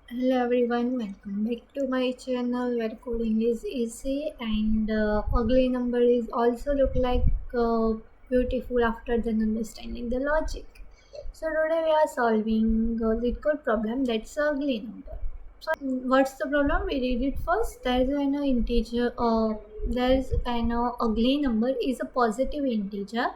Hello everyone, welcome back to my channel where coding is easy and ugly number is also look like beautiful after then understanding the logic. So today we are solving the code problem that's ugly number. So what's the problem? We read it first. There's an integer. There's an ugly number is a positive integer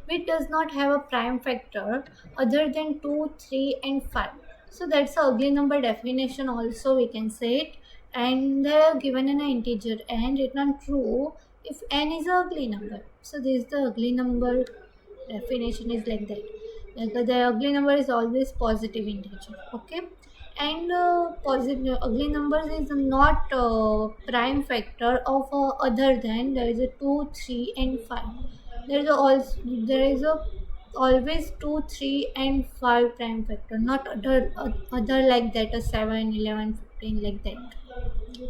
which does not have a prime factor other than 2, 3 and 5. So that's a ugly number definition also we can say it. And they are given an integer and written true if n is a ugly number. So this is the ugly number definition is like that. Like the ugly number is always positive integer. Okay. And positive ugly numbers is not prime factor of other than there is a 2, 3 and 5. There is a always 2, 3 and 5 prime factor, not other like that a 7, 11, 15 like that.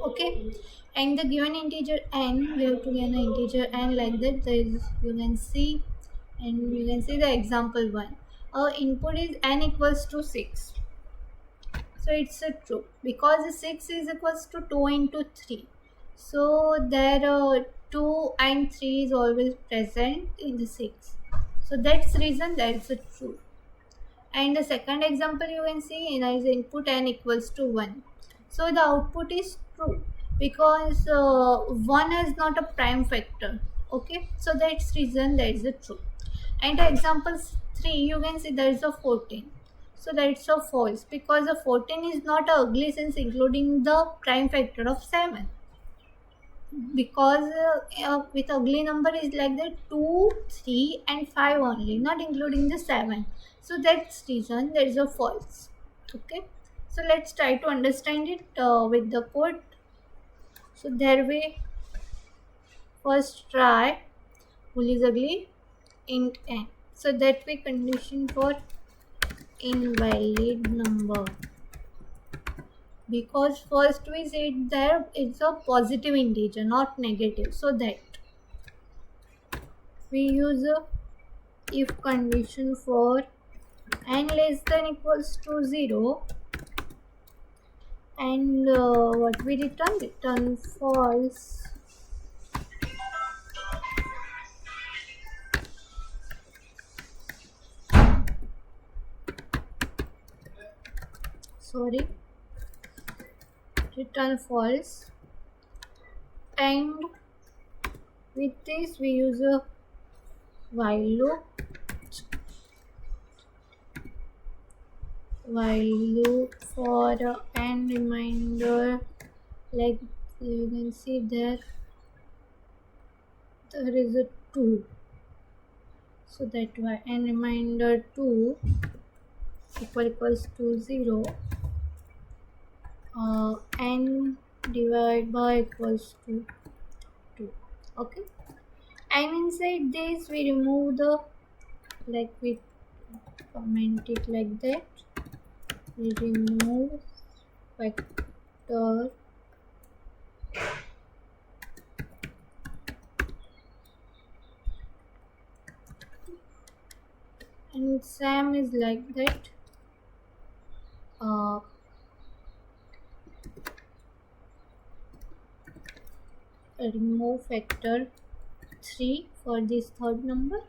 Okay. And the given integer n, we have to get an integer n like that. There is, you can see, and you can see the example one. Our input is n equals to 6. So it's a true because 6 is equals to 2 into 3. So there 2 and 3 is always present in the 6. So that's reason that's a true. And the second example you can see in is input n equals to 1. So the output is true because 1 is not a prime factor. Okay, so that's reason that is a true. And example 3 you can see there is a 14. So that's a false because the 14 is not a ugly since including the prime factor of 7, because with ugly number is like that 2, 3 and 5 only, not including the 7. So that's reason there is a false. Okay, so let's try to understand it with the code. So there we first try bool is ugly int n. So that we condition for invalid number, because first we said there it's a positive integer not negative, so that we use a if condition for n less than equals to 0, and what we return false. Sorry, return false. And with this we use a while loop for n reminder, like you can see there is a 2. So that why n reminder 2 equals to 0, n divided by equals to 2. Okay, and inside this we remove the, like we comment it like that, we remove factor and same is like that. uh, Remove factor 3 for this third number,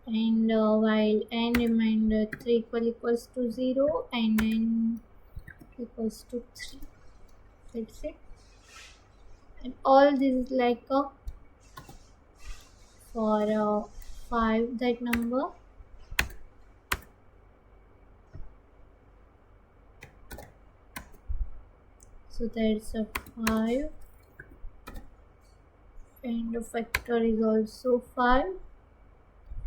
and while n remainder 3 equals to 0 and n equals to 3. That's it. And all this is like a for 5 that number. So that's a 5, and the factor is also 5,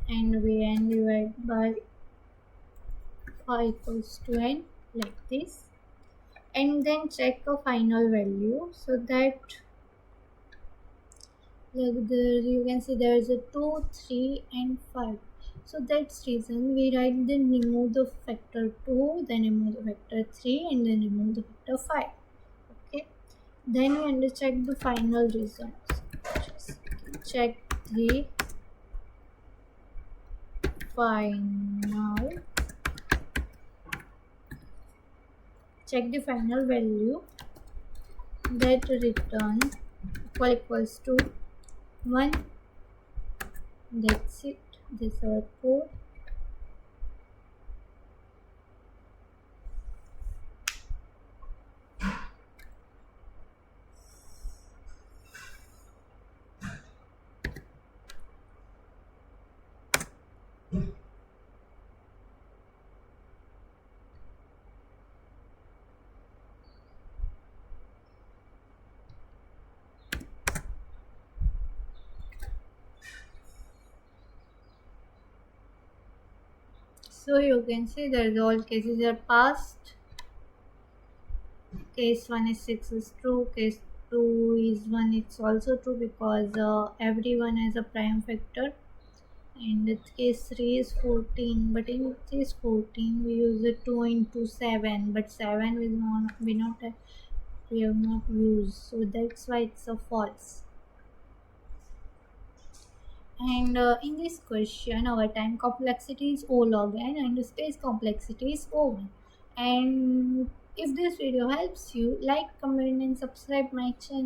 and we n divide by 5 equals to n like this, and then check a final value. So that like you can see there is a 2, 3 and 5. So that's reason we write, then remove the factor 2, then remove the factor 3, and then remove the factor 5. Okay, then we check the final results. Check the final check the final value. That return equals to 1. That's it. This is our code. So you can see that all cases are passed. Case 1 is 6 is true. Case 2 is 1. It's also true because everyone has a prime factor. And case 3 is 14. But in case 14 we use it 2 into 7. But 7 we have not used. So that's why it's a false. And in this question, our time complexity is O log n and space complexity is O1. And if this video helps you, like, comment, and subscribe my channel.